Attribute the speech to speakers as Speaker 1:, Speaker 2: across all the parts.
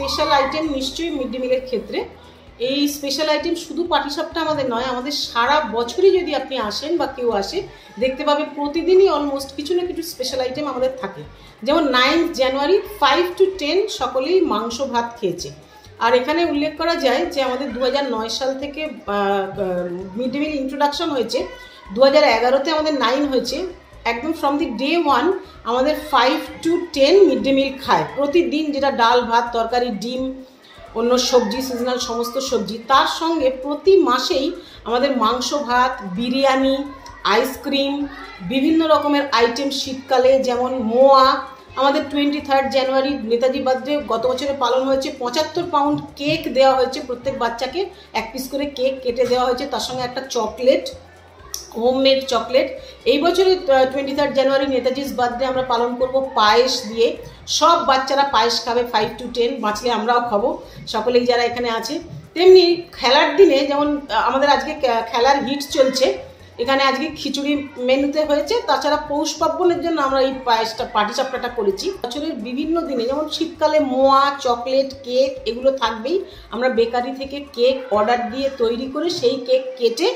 Speaker 1: Special item নিশ্চয়ই mid day মিলের ক্ষেত্রে। এই স্পেশাল আইটেম শুধু পাটিসাপটা আমাদের নয়, আমাদের সারা বছরই যদি আপনি আসেন বা কেউ আসে দেখতে পাবে প্রতিদিনই অলমোস্ট কিছু না কিছু স্পেশাল আইটেম আমাদের থাকে। যেমন 9 জানুয়ারি 5 to 10 সকলেই মাংস ভাত খেয়েছে। আর এখানে উল্লেখ করা যায় যে আমাদের 2009 সাল থেকে মিড ডে মিল ইন্ট্রোডাকশন হয়েছে, 2011-তে আমাদের 9 হয়েছে। একদম ফ্রম দি ডে 1 আমাদের 5 to 10 মিড ডে মিল খায় প্রতিদিন, যেটা ডাল ভাত তরকারি ডিম অন্য সবজি সিজনাল সমস্ত সবজি। তার সঙ্গে প্রতি মাসেই আমাদের মাংস ভাত, বিরিয়ানি, আইসক্রিম, বিভিন্ন রকমের আইটেম শীতকালে যেমন মোয়া। আমাদের 23 জানুয়ারি নেতাজি বার্থডে গত বছরে পালন হয়েছে, 75 পাউন্ড কেক দেওয়া হয়েছে প্রত্যেক বাচ্চাকে, 1 পিস করে কেক কেটে দেওয়া হয়েছে, তার সঙ্গে একটা চকলেট, হোমমেড চকলেট। এই বছরে 23 জানুয়ারি নেতাজির বার্থডে আমরা পালন করব পায়েস দিয়ে। সব বাচ্চারা পায়েস খাবে 5 to 10, বাঁচলে আমরাও খাবো সকলেই যারা এখানে আছে। তেমনি খেলার দিনে যেমন আমাদের আজকে খেলার হিট চলছে, এখানে আজকে খিচুড়ি মেনুতে হয়েছে। তাছাড়া পৌষ পার্বণের জন্য আমরা এই পায়েসটা পাটিসাপটাটা করেছি। বছরের বিভিন্ন দিনে যেমন শীতকালে মোয়া, চকলেট, কেক এগুলো থাকবেই। আমরা বেকারি থেকে কেক অর্ডার দিয়ে তৈরি করে সেই কেক কেটে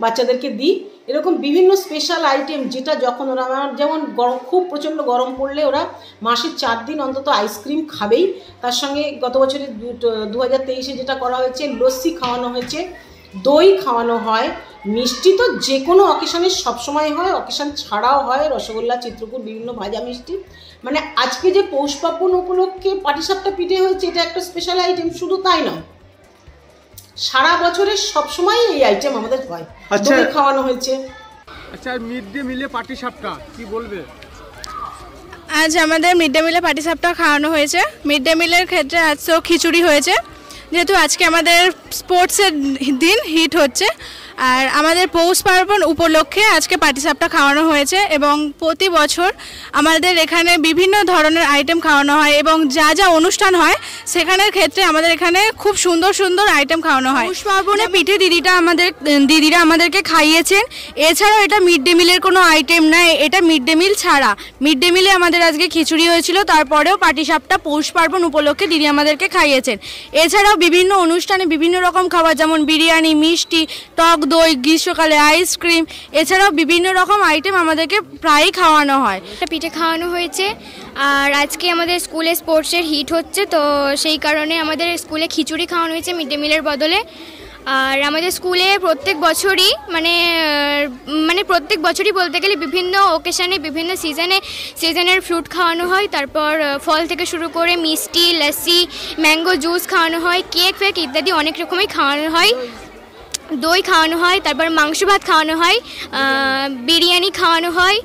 Speaker 1: বাচ্চাদেরকে দিই। এরকম বিভিন্ন স্পেশাল আইটেম, যেটা যখন ওরা যেমন খুব প্রচণ্ড গরম পড়লে ওরা মাসে 4 দিন অন্তত আইসক্রিম খাবেই। তার সঙ্গে গত বছরে 2023-এ যেটা করা হয়েছে, লস্যি খাওয়ানো হয়েছে, দই খাওয়ানো হয়, মিষ্টি তো যে কোনো অকেশনে সবসময় হয়, অকেশন ছাড়াও হয়, রসগোল্লা, চিত্রকূট, বিভিন্ন ভাজা মিষ্টি। মানে আজকে যে পৌষ পার্বণ উপলক্ষে পাটিসাপটা পিঠে হয়েছে, এটা একটা স্পেশাল আইটেম। শুধু তাই নয়, সারা বছরের সবসময় এই আইটেম আমাদের হয়। দই খাওয়ানো হয়েছে।
Speaker 2: আচ্ছা, মিড ডে মিলে পাটিসাপটা কি বলবে?
Speaker 3: আজ আমাদের মিড ডে মিলে পাটিসাপটা খাওয়ানো হয়েছে। মিড ডে মিলের ক্ষেত্রে আজ তো খিচুড়ি হয়েছে, যেহেতু আজকে আমাদের স্পোর্টসের দিন, হিট হচ্ছে। আর আমাদের পৌষ পার্বণ উপলক্ষে আজকে পাটিসাপটা খাওয়ানো হয়েছে এবং প্রতি বছর আমাদের এখানে বিভিন্ন ধরনের আইটেম খাওয়ানো হয় এবং যা যা অনুষ্ঠান হয় সেখানের ক্ষেত্রে আমাদের এখানে খুব সুন্দর সুন্দর আইটেম খাওয়ানো হয়।
Speaker 4: পৌষ পার্বণে পিঠে দিদিরা আমাদেরকে খাইয়েছেন। এছাড়াও এটা মিড ডে মিলের কোনো আইটেম নয়, এটা মিড ডে মিল ছাড়া। মিড ডে মিলে আমাদের আজকে খিচুড়ি হয়েছিল, তারপরেও পাটিসাপটা পৌষ পার্বণ উপলক্ষে দিদি আমাদেরকে খাইয়েছেন। এছাড়াও বিভিন্ন অনুষ্ঠানে বিভিন্ন রকম খাবার, যেমন বিরিয়ানি, মিষ্টি, টক দই, গ্রীষ্মকালে আইসক্রিম, এছাড়াও বিভিন্ন রকম আইটেম আমাদেরকে প্রায়ই খাওয়ানো হয়।
Speaker 5: পিঠে খাওয়ানো হয়েছে। আর আজকে আমাদের স্কুলে স্পোর্টসের হিট হচ্ছে, তো সেই কারণে আমাদের স্কুলে খিচুড়ি খাওয়ানো হয়েছে মিড ডে মিলের বদলে। আর আমাদের স্কুলে প্রত্যেক বছরই প্রত্যেক বছরই বলতে গেলে বিভিন্ন ওকেশনে, বিভিন্ন সিজনের ফ্রুট খাওয়ানো হয়। তারপর ফল থেকে শুরু করে মিষ্টি, লস্যি, ম্যাঙ্গো জুস খাওয়ানো হয়, কেক ফেক ইত্যাদি অনেক রকমই খাওয়ানো হয়। দই খাওয়ানো হয়, তারপর মাংস ভাত খাওয়ানো হয়, বিরিয়ানি খাওয়ানো হয়।